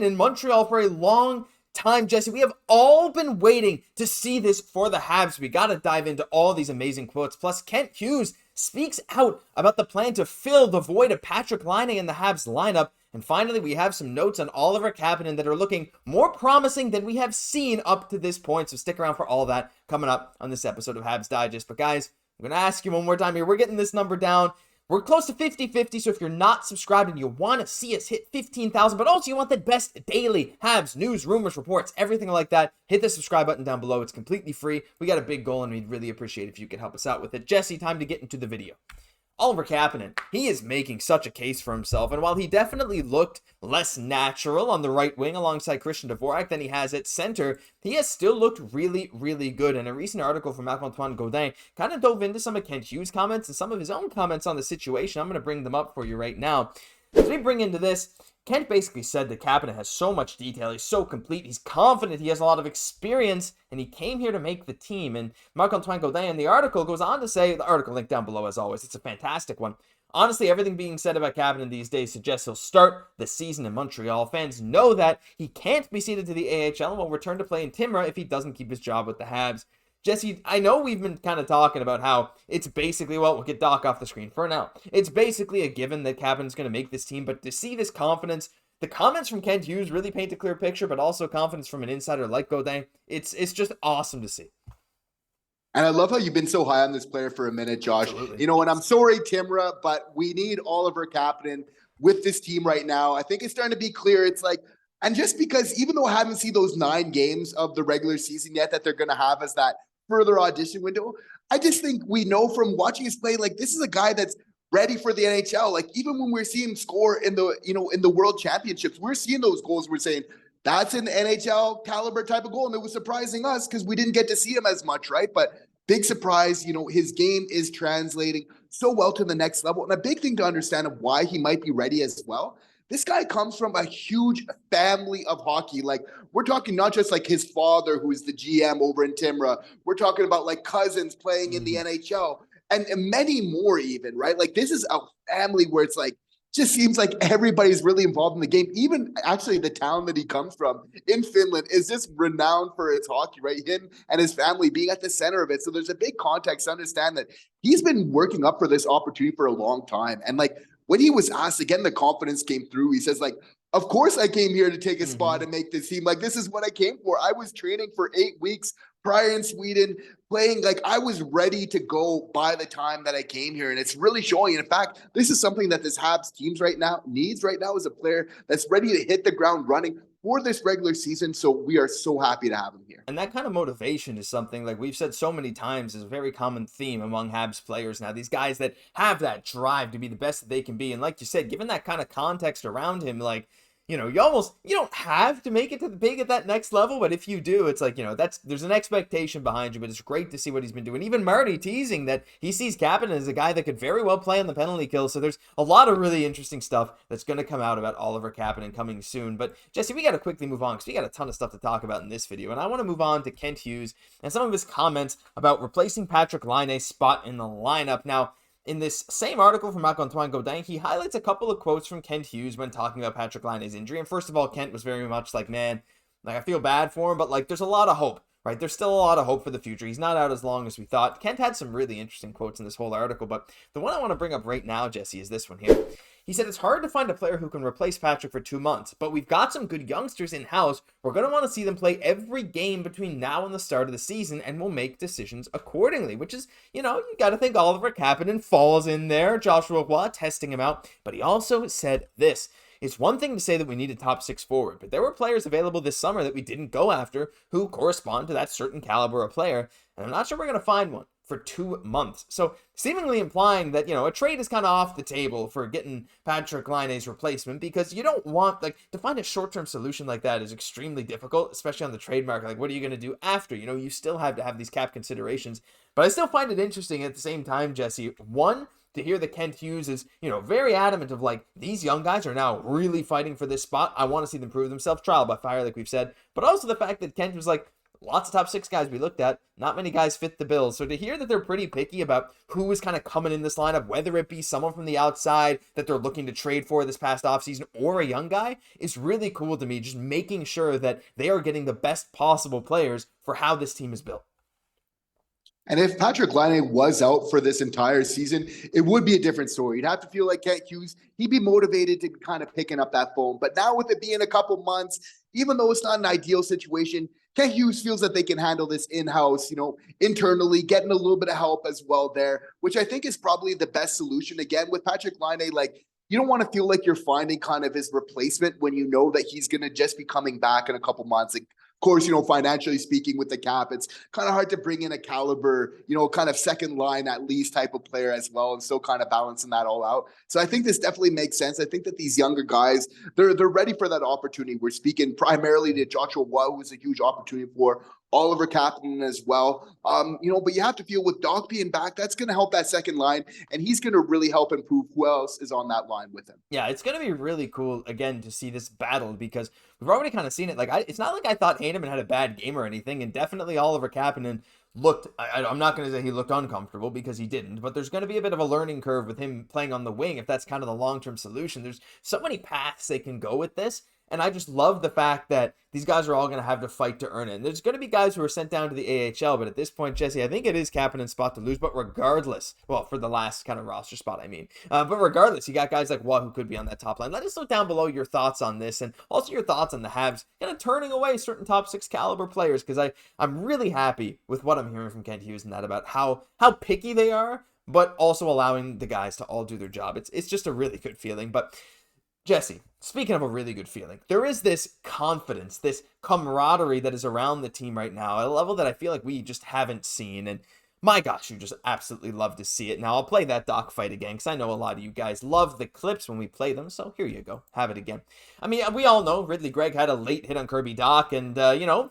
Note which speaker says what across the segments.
Speaker 1: been in Montreal for a long time, Jesse. We have all been waiting to see this for the Habs. We got to dive into all these amazing quotes. Plus, Kent Hughes speaks out about the plan to fill the void of Patrik Laine in the Habs lineup. And finally, we have some notes on Oliver Kapanen that are looking more promising than we have seen up to this point. So stick around for all that coming up on this episode of Habs Digest. But guys, I'm going to ask you one more time here. We're getting this number down. We're close to 50-50, so if you're not subscribed and you want to see us hit 15,000, but also you want the best daily Habs news, rumors, reports, everything like that, hit the subscribe button down below. It's completely free. We got a big goal, and we'd really appreciate if you could help us out with it. Jesse, time to get into the video. Oliver Kapanen, he is making such a case for himself, and while he definitely looked less natural on the right wing alongside Christian Dvorak than he has at center, he has still looked really, really good. And a recent article from Marc-Antoine Gaudin kind of dove into some of Kent Hughes' comments and some of his own comments on the situation. I'm going to bring them up for you right now. As we bring into this, Kent basically said that Kapanen has so much detail, he's so complete, he's confident, he has a lot of experience, and he came here to make the team. And Marc-Antoine Gaudin in the article goes on to say, the article linked down below as always, it's a fantastic one. Honestly, everything being said about Kapanen these days suggests he'll start the season in Montreal. Fans know that he can't be seeded to the AHL and will return to play in Timrå if he doesn't keep his job with the Habs. Jesse, I know we've been kind of talking about how it's basically, well, we'll get Dach off the screen for now. It's basically a given that Kapanen's going to make this team, but to see this confidence, the comments from Kent Hughes really paint a clear picture, but also confidence from an insider like Gaudin, it's just awesome to see.
Speaker 2: And I love how you've been so high on this player for a minute, Josh.
Speaker 1: Absolutely.
Speaker 2: You know, and I'm sorry, Timrå, but we need Oliver Kapanen with this team right now. I think it's starting to be clear. It's like, and just because even though I haven't seen those 9 games of the regular season yet that they're going to have as that further audition window, I just think we know from watching his play, like this is a guy that's ready for the NHL. Like even when we're seeing him score in the, in the World Championships, we're seeing those goals. We're saying that's an NHL caliber type of goal. And it was surprising us because we didn't get to see him as much, right? But big surprise, his game is translating so well to the next level. And a big thing to understand of why he might be ready as well. This guy comes from a huge family of hockey. Like we're talking not just like his father, who is the GM over in Timrå. We're talking about like cousins playing in the NHL and many more even, right? Like this is a family where it's like, just seems like everybody's really involved in the game. Even actually the town that he comes from in Finland is just renowned for its hockey, right? Him and his family being at the center of it. So there's a big context to understand that he's been working up for this opportunity for a long time. And like when he was asked, again, the confidence came through. He says like, of course I came here to take a spot and make this team. Like, this is what I came for. I was training for 8 weeks prior in Sweden, playing like I was ready to go by the time that I came here. And it's really showing. And in fact, this is something that this Habs teams needs right now is a player that's ready to hit the ground running for this regular season. So we are so happy to have him here.
Speaker 1: And that kind of motivation is something like we've said so many times is a very common theme among Habs players now. These guys that have that drive to be the best that they can be. And like you said, given that kind of context around him, like, you don't have to make it to the big at that next level, but if you do, it's like, there's an expectation behind you, but it's great to see what he's been doing. Even Marty teasing that he sees Kapanen as a guy that could very well play on the penalty kill, so there's a lot of really interesting stuff that's going to come out about Oliver Kapanen coming soon. But Jesse, we got to quickly move on because we got a ton of stuff to talk about in this video, and I want to move on to Kent Hughes and some of his comments about replacing Patrik Laine's spot in the lineup. Now, in this same article from Marc-Antoine Gaudin, he highlights a couple of quotes from Kent Hughes when talking about Patrik Laine's injury. And first of all, Kent was very much like, man, like I feel bad for him, but like there's a lot of hope, right? There's still a lot of hope for the future. He's not out as long as we thought. Kent had some really interesting quotes in this whole article, but the one I want to bring up right now, Jesse, is this one here. He said, it's hard to find a player who can replace Patrik for 2 months, but we've got some good youngsters in-house. We're going to want to see them play every game between now and the start of the season, and we'll make decisions accordingly, which is, you got to think Oliver Kapanen falls in there. Joshua Roy testing him out, but he also said this. It's one thing to say that we need a top 6 forward, but there were players available this summer that we didn't go after who correspond to that certain caliber of player, and I'm not sure we're going to find one for 2 months. So seemingly implying that, a trade is kind of off the table for getting Patrik Laine's replacement because you don't want, to find a short-term solution like that is extremely difficult, especially on the trade market. Like, what are you going to do after? You still have to have these cap considerations. But I still find it interesting at the same time, Jesse. One, to hear that Kent Hughes is, very adamant of like, these young guys are now really fighting for this spot. I want to see them prove themselves, trial by fire, like we've said. But also the fact that Kent was like, lots of top 6 guys we looked at, not many guys fit the bill. So to hear that they're pretty picky about who is kind of coming in this lineup, whether it be someone from the outside that they're looking to trade for this past offseason or a young guy, is really cool to me, just making sure that they are getting the best possible players for how this team is built.
Speaker 2: And if Patrik Laine was out for this entire season, it would be a different story. You'd have to feel like Kent Hughes, he'd be motivated to kind of picking up that phone. But now with it being a couple months, even though it's not an ideal situation, Kent Hughes feels that they can handle this in-house, internally, getting a little bit of help as well there, which I think is probably the best solution. Again, with Patrik Laine, like, you don't want to feel like you're finding kind of his replacement when you know that he's going to just be coming back in a couple months. Like, of course, financially speaking with the cap, it's kind of hard to bring in a caliber, kind of second line at least type of player as well, and still kind of balancing that all out. So I think this definitely makes sense. I think that these younger guys, they're ready for that opportunity. We're speaking primarily to Joshua Waugh, who was a huge opportunity for Oliver Kapanen as well. But you have to feel with Dach being back, that's going to help that second line, and he's going to really help improve who else is on that line with him.
Speaker 1: Yeah, it's going to be really cool, again, to see this battle, because we've already kind of seen it. Like, it's not like I thought Heineman had a bad game or anything, and definitely Oliver Kapanen looked, I'm not going to say he looked uncomfortable, because he didn't, but there's going to be a bit of a learning curve with him playing on the wing, if that's kind of the long-term solution. There's so many paths they can go with this, and I just love the fact that these guys are all going to have to fight to earn it. And there's going to be guys who are sent down to the AHL, but at this point, Jesse, I think it is Kapanen's spot to lose. But regardless, well, for the last kind of roster spot, I mean. But regardless, you got guys like Waugh who could be on that top line. Let us know down below your thoughts on this, and also your thoughts on the Habs kind of turning away certain top 6 caliber players, because I'm really happy with what I'm hearing from Kent Hughes and that about how picky they are, but also allowing the guys to all do their job. It's just a really good feeling. But Jesse, speaking of a really good feeling, there is this confidence, this camaraderie that is around the team right now at a level that I feel like we just haven't seen. And my gosh, you just absolutely love to see it. Now, I'll play that Dach fight again, because I know a lot of you guys love the clips when we play them. So here you go. Have it again. I mean, we all know Ridley Gregg had a late hit on Kirby Dach, and,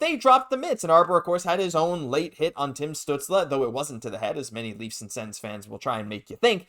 Speaker 1: they dropped the mitts. And Arber, of course, had his own late hit on Tim Stützle, though it wasn't to the head, as many Leafs and Sens fans will try and make you think.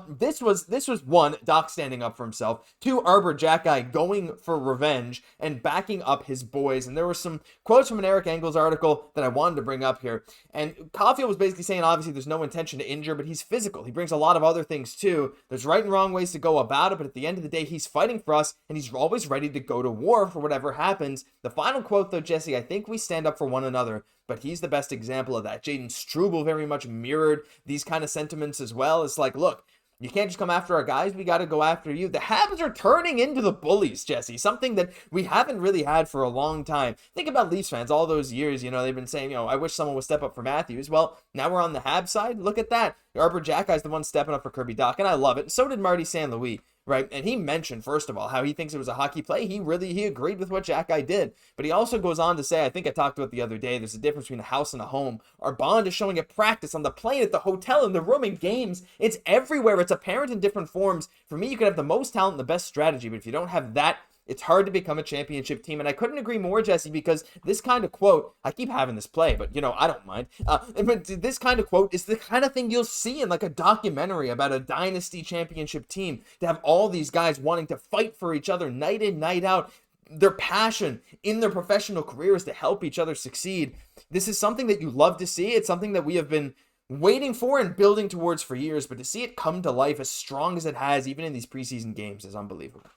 Speaker 1: This was one, Dach standing up for himself, 2, Arber Xhekaj going for revenge and backing up his boys. And there were some quotes from an Eric Engels article that I wanted to bring up here. And Caufield was basically saying, obviously, there's no intention to injure, but he's physical. He brings a lot of other things too. There's right and wrong ways to go about it, but at the end of the day, he's fighting for us, and he's always ready to go to war for whatever happens. The final quote, though, Jesse, I think we stand up for one another, but he's the best example of that. Jayden Struble very much mirrored these kind of sentiments as well. It's like, look, you can't just come after our guys. We got to go after you. The Habs are turning into the bullies, Jesse, something that we haven't really had for a long time. Think about Leafs fans all those years. They've been saying, I wish someone would step up for Matthews. Well, now we're on the Habs side. Look at that. Arber Xhekaj the one stepping up for Kirby Dach, and I love it. And so did Marty St. Louis, right? And he mentioned, first of all, how he thinks it was a hockey play. He agreed with what Xhekaj did. But he also goes on to say, I think I talked about it the other day, there's a difference between a house and a home. Our bond is showing at practice, on the plane, at the hotel, in the room, in games. It's everywhere. It's apparent in different forms. For me, you can have the most talent and the best strategy, but if you don't have that, it's hard to become a championship team. And I couldn't agree more, Jesse, because this kind of quote, I keep having this play, but, I don't mind. But this kind of quote is the kind of thing you'll see in like a documentary about a dynasty championship team, to have all these guys wanting to fight for each other night in, night out. Their passion in their professional careers to help each other succeed. This is something that you love to see. It's something that we have been waiting for and building towards for years, but to see it come to life as strong as it has, even in these preseason games, is unbelievable.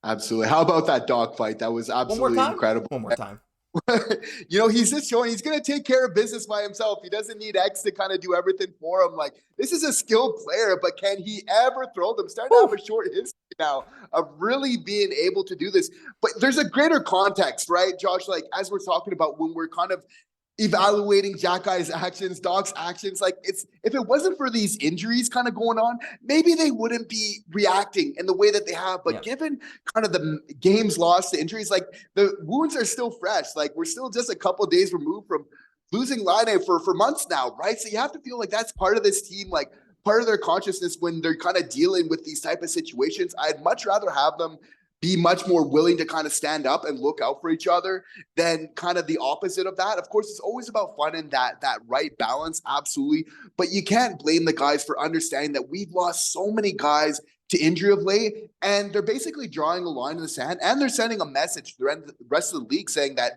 Speaker 2: Absolutely. How about that dog fight? That was absolutely incredible.
Speaker 1: One more time.
Speaker 2: He's just showing he's going to take care of business by himself. He doesn't need X to kind of do everything for him. Like, this is a skilled player, but can he ever throw them? Starting to have a short history now of really being able to do this. But there's a greater context, right, Josh? Like, as we're talking about when we're kind of evaluating Xhekaj's actions, Dach's actions, like, it's, if it wasn't for these injuries kind of going on, maybe they wouldn't be reacting in the way that they have. But given kind of the games lost to injuries, like, the wounds are still fresh. Like, we're still just a couple of days removed from losing Laine for months now, right? So you have to feel like that's part of this team, like part of their consciousness when they're kind of dealing with these type of situations. I'd much rather have them be much more willing to kind of stand up and look out for each other than kind of the opposite of that. Of course, it's always about finding that right balance. Absolutely. But you can't blame the guys for understanding that we've lost so many guys to injury of late, and they're basically drawing a line in the sand, and they're sending a message to the rest of the league saying that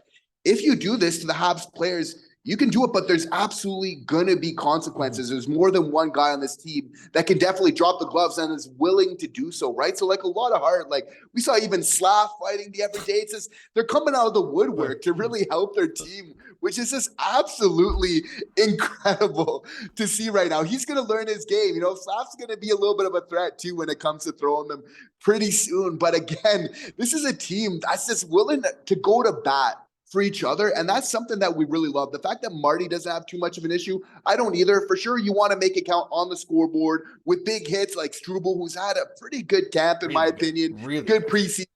Speaker 2: if you do this to the Habs players, you can do it, but there's absolutely going to be consequences. There's more than one guy on this team that can definitely drop the gloves and is willing to do so, right? So like a lot of heart, like we saw even Slav fighting the everyday. It's just, they're coming out of the woodwork to really help their team, which is just absolutely incredible to see right now. He's going to learn his game. You know, Slav's going to be a little bit of a threat too when it comes to throwing them pretty soon. But again, this is a team that's just willing to go to bat for each other. And that's something that we really love. The fact that Marty doesn't have too much of an issue, I don't either. For sure, you want to make it count on the scoreboard with big hits like Struble, who's had a pretty good camp, in my opinion. Really good preseason.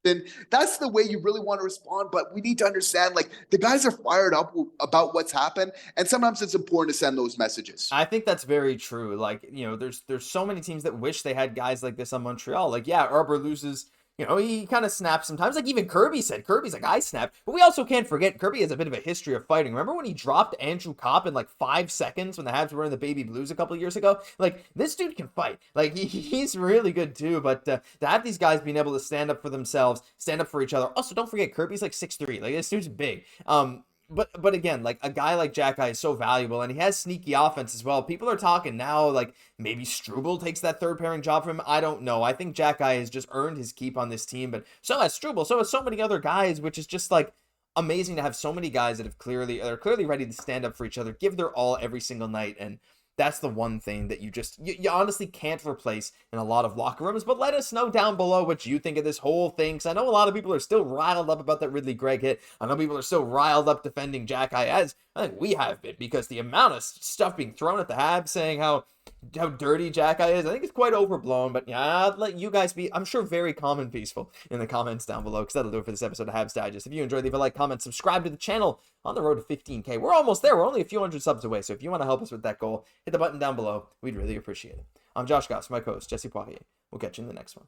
Speaker 2: That's the way you really want to respond. But we need to understand, like, the guys are fired up about what's happened. And sometimes it's important to send those messages.
Speaker 1: I think that's very true. Like, you know, there's so many teams that wish they had guys like this on Montreal. Like, yeah, Arber loses. You know, he kind of snaps sometimes. Like even Kirby said, Kirby's like, I snapped. But we also can't forget, Kirby has a bit of a history of fighting. Remember when he dropped Andrew Kopp in like 5 seconds when the Habs were in the Baby Blues a couple of years ago? Like, this dude can fight. Like, he's really good too. But to have these guys being able to stand up for themselves, stand up for each other. Also, don't forget, Kirby's like 6'3". Like, this dude's big. But again, like a guy like Xhekaj is so valuable, and he has sneaky offense as well. People are talking now, like maybe Struble takes that third pairing job from him. I don't know. I think Xhekaj has just earned his keep on this team, but so has Struble, so has so many other guys, which is just like amazing to have so many guys that are clearly ready to stand up for each other, give their all every single night. And that's the one thing that you honestly can't replace in a lot of locker rooms. But let us know down below what you think of this whole thing, because I know a lot of people are still riled up about that Ridley Gregg hit. I know people are still riled up defending Xhekaj, as I think we have been, because the amount of stuff being thrown at the Habs saying how dirty Xhekaj is, I think it's quite overblown. But yeah, I'll let you guys be, I'm sure, very calm and peaceful in the comments down below, because that'll do it for this episode of Habs Digest. If you enjoyed, leave a like, comment, subscribe to the channel. On the road to 15K. We're almost there. We're only a few hundred subs away. So if you want to help us with that goal, hit the button down below. We'd really appreciate it. I'm Josh Gosse, my co-host, Jesse Poirier. We'll catch you in the next one.